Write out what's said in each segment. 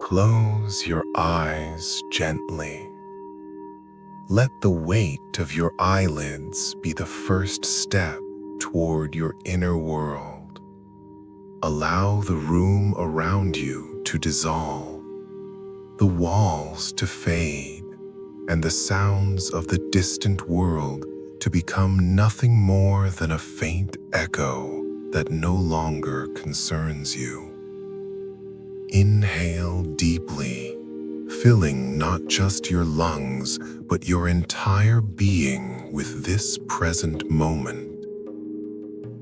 Close your eyes gently. Let the weight of your eyelids be the first step toward your inner world. Allow the room around you to dissolve, the walls to fade, and the sounds of the distant world to become nothing more than a faint echo that no longer concerns you. Inhale deeply, filling not just your lungs, but your entire being with this present moment.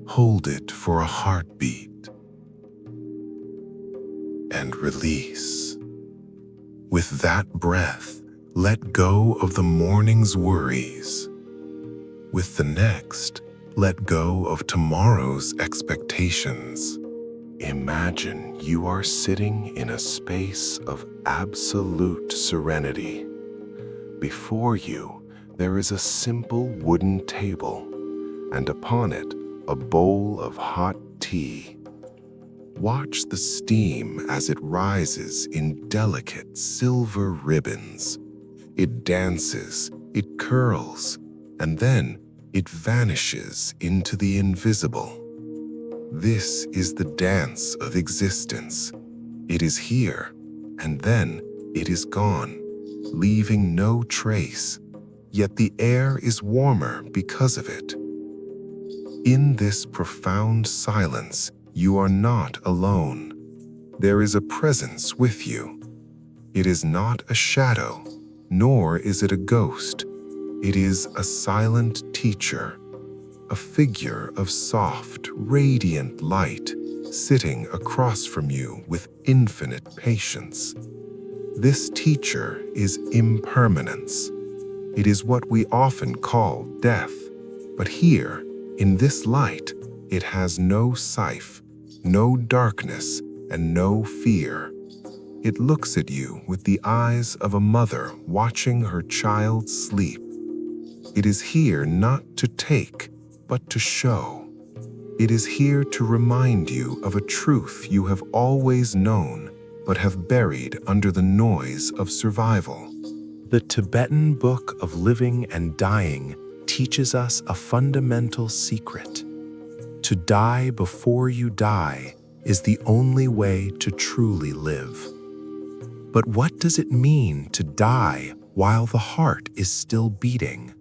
Hold it for a heartbeat and release. With that breath, let go of the morning's worries. With the next, let go of tomorrow's expectations. Imagine you are sitting in a space of absolute serenity. Before you, there is a simple wooden table, and upon it, a bowl of hot tea. Watch the steam as it rises in delicate silver ribbons. It dances, it curls, and then it vanishes into the invisible. This is the dance of existence. It is here, and then it is gone, leaving no trace, yet the air is warmer because of it. In this profound silence, you are not alone. There is a presence with you. It is not a shadow, nor is it a ghost. It is a silent teacher, a figure of soft, radiant light, sitting across from you with infinite patience. This teacher is impermanence. It is what we often call death, but here, in this light, it has no scythe, no darkness, and no fear. It looks at you with the eyes of a mother watching her child sleep. It is here not to take, but to show. It is here to remind you of a truth you have always known, but have buried under the noise of survival. The Tibetan Book of Living and Dying teaches us a fundamental secret. To die before you die is the only way to truly live. But what does it mean to die while the heart is still beating?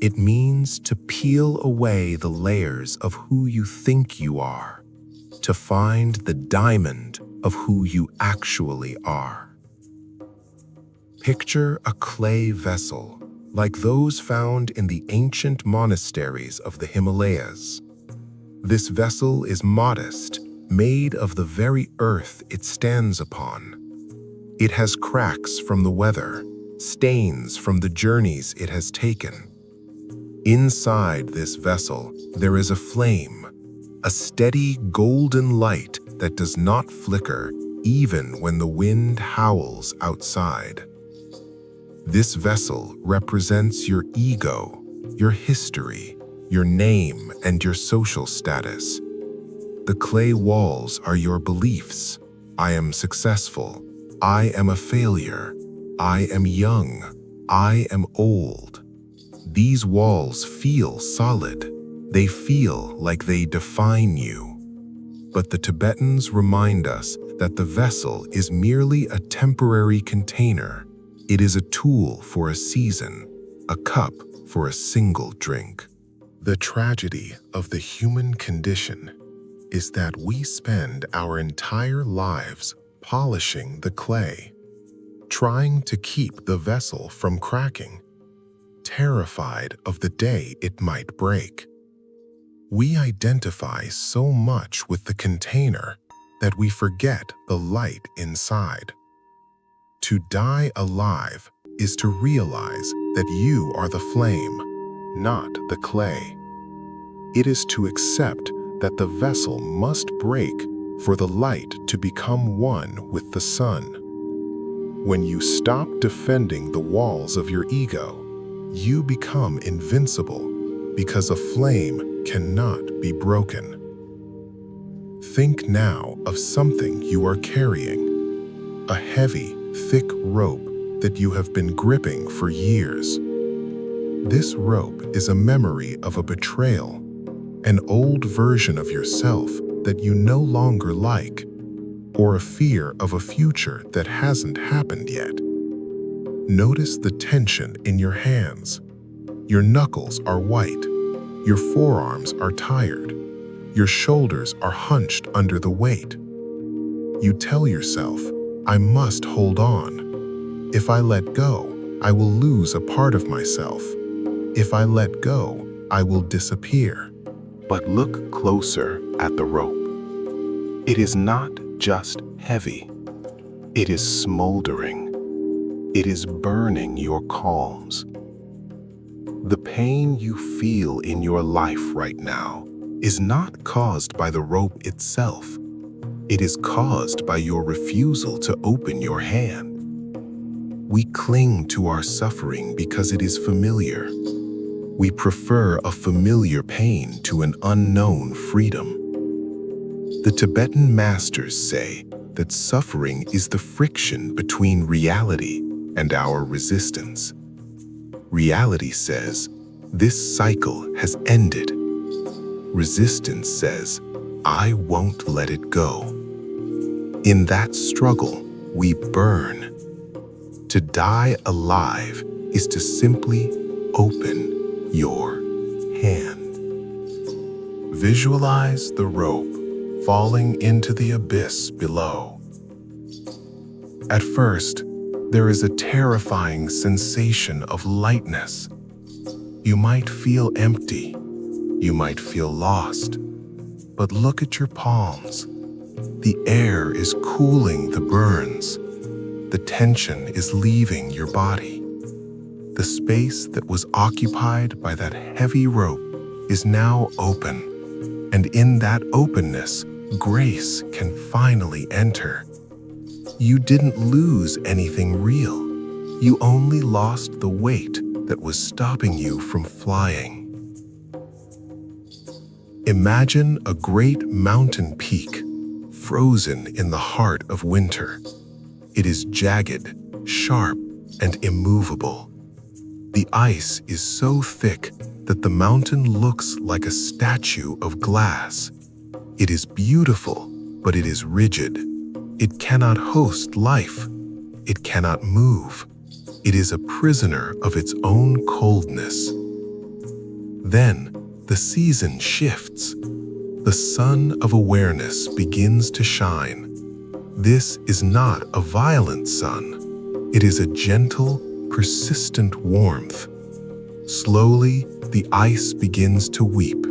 It means to peel away the layers of who you think you are, to find the diamond of who you actually are. Picture a clay vessel, like those found in the ancient monasteries of the Himalayas. This vessel is modest, made of the very earth it stands upon. It has cracks from the weather, stains from the journeys it has taken. Inside this vessel, there is a flame, a steady golden light that does not flicker even when the wind howls outside. This vessel represents your ego, your history, your name, and your social status. The clay walls are your beliefs. I am successful. I am a failure. I am young. I am old. These walls feel solid. They feel like they define you. But the Tibetans remind us that the vessel is merely a temporary container. It is a tool for a season, a cup for a single drink. The tragedy of the human condition is that we spend our entire lives polishing the clay, trying to keep the vessel from cracking, terrified of the day it might break. We identify so much with the container that we forget the light inside. To die alive is to realize that you are the flame, not the clay. It is to accept that the vessel must break for the light to become one with the sun. When you stop defending the walls of your ego, you become invincible because a flame cannot be broken. Think now of something you are carrying. a heavy, thick rope that you have been gripping for years. This rope is a memory of a betrayal, an old version of yourself that you no longer like, or a fear of a future that hasn't happened yet. Notice the tension in your hands. Your knuckles are white. Your forearms are tired. Your shoulders are hunched under the weight. You tell yourself, I must hold on. If I let go, I will lose a part of myself. If I let go, I will disappear. But look closer at the rope. It is not just heavy. It is smoldering. It is burning your calms. The pain you feel in your life right now is not caused by the rope itself. It is caused by your refusal to open your hand. We cling to our suffering because it is familiar. We prefer a familiar pain to an unknown freedom. The Tibetan masters say that suffering is the friction between reality and our resistance. Reality says, this cycle has ended. Resistance says, I won't let it go. In that struggle, we burn. To die alive is to simply open your hand. Visualize the rope falling into the abyss below. At first, there is a terrifying sensation of lightness. You might feel empty. You might feel lost. But look at your palms. The air is cooling the burns. The tension is leaving your body. The space that was occupied by that heavy rope is now open. And in that openness, grace can finally enter. You didn't lose anything real. You only lost the weight that was stopping you from flying. Imagine a great mountain peak, frozen in the heart of winter. It is jagged, sharp, and immovable. The ice is so thick that the mountain looks like a statue of glass. It is beautiful, but it is rigid. It cannot host life. It cannot move. It is a prisoner of its own coldness. Then, the season shifts. The sun of awareness begins to shine. This is not a violent sun. It is a gentle, persistent warmth. Slowly, the ice begins to weep.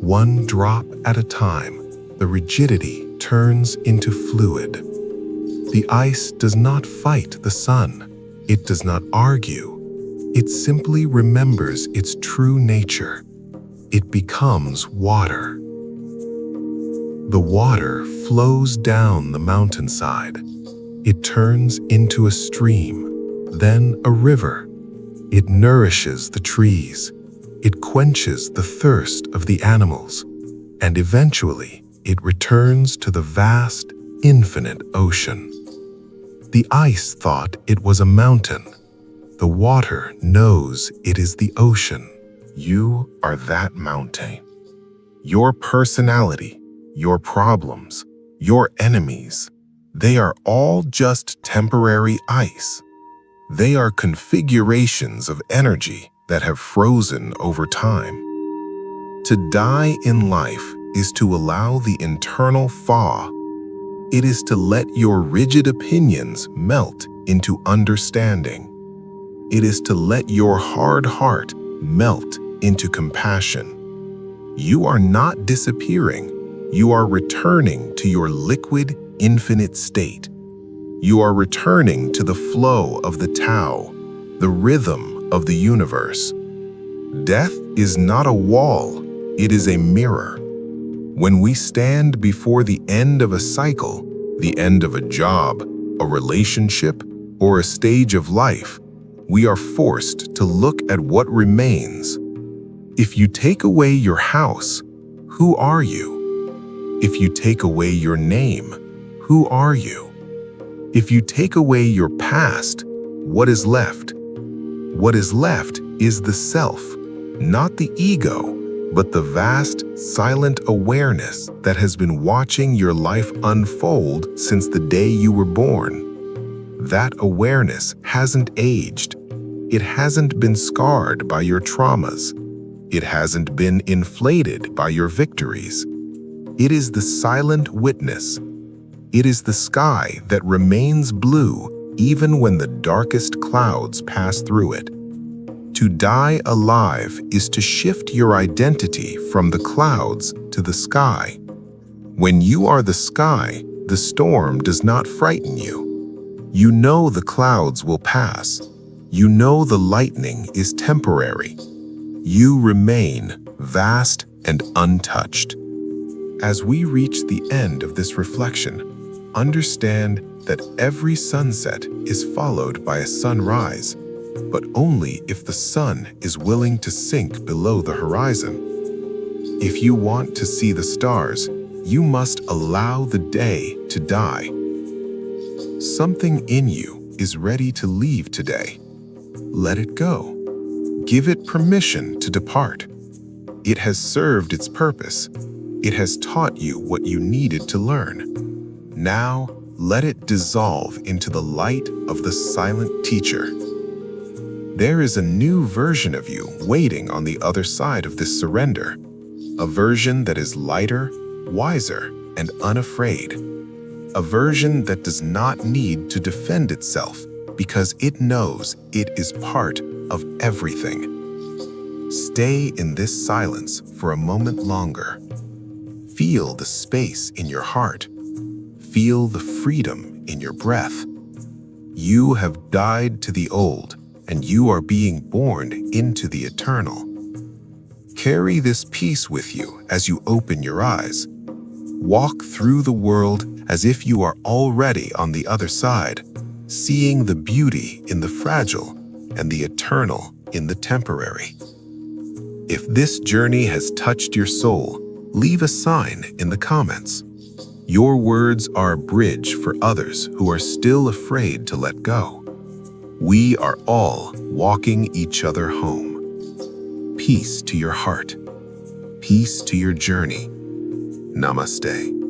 One drop at a time, the rigidity turns into fluid. The ice does not fight the sun. It does not argue. It simply remembers its true nature. It becomes water. The water flows down the mountainside. It turns into a stream, then a river. It nourishes the trees. It quenches the thirst of the animals. And eventually, it returns to the vast, infinite ocean. The ice thought it was a mountain. The water knows it is the ocean. You are that mountain. Your personality, your problems, your enemies, they are all just temporary ice. They are configurations of energy that have frozen over time. To die in life is to allow the internal thaw. It is to let your rigid opinions melt into understanding. It is to let your hard heart melt into compassion. You are not disappearing. You are returning to your liquid, infinite state. You are returning to the flow of the thaw, the rhythm of the universe. Death is not a wall, it is a mirror. When we stand before the end of a cycle, the end of a job, a relationship, or a stage of life, we are forced to look at what remains. If you take away your house, who are you? If you take away your name, who are you? If you take away your past, what is left? What is left is the self, not the ego, but the vast, silent awareness that has been watching your life unfold since the day you were born. That awareness hasn't aged. It hasn't been scarred by your traumas. It hasn't been inflated by your victories. It is the silent witness. It is the sky that remains blue even when the darkest clouds pass through it. To die alive is to shift your identity from the clouds to the sky. When you are the sky, the storm does not frighten you. You know the clouds will pass. You know the lightning is temporary. You remain vast and untouched. As we reach the end of this reflection, understand that every sunset is followed by a sunrise, but only if the sun is willing to sink below the horizon. If you want to see the stars, you must allow the day to die. Something in you is ready to leave today. Let it go. Give it permission to depart. It has served its purpose. It has taught you what you needed to learn. Now, let it dissolve into the light of the silent teacher. There is a new version of you waiting on the other side of this surrender, a version that is lighter, wiser, and unafraid, a version that does not need to defend itself because it knows it is part of everything. Stay in this silence for a moment longer. Feel the space in your heart. Feel the freedom in your breath. You have died to the old, and you are being born into the eternal. Carry this peace with you as you open your eyes. Walk through the world as if you are already on the other side, seeing the beauty in the fragile and the eternal in the temporary. If this journey has touched your soul, leave a sign in the comments. Your words are a bridge for others who are still afraid to let go. We are all walking each other home. Peace to your heart. Peace to your journey. Namaste.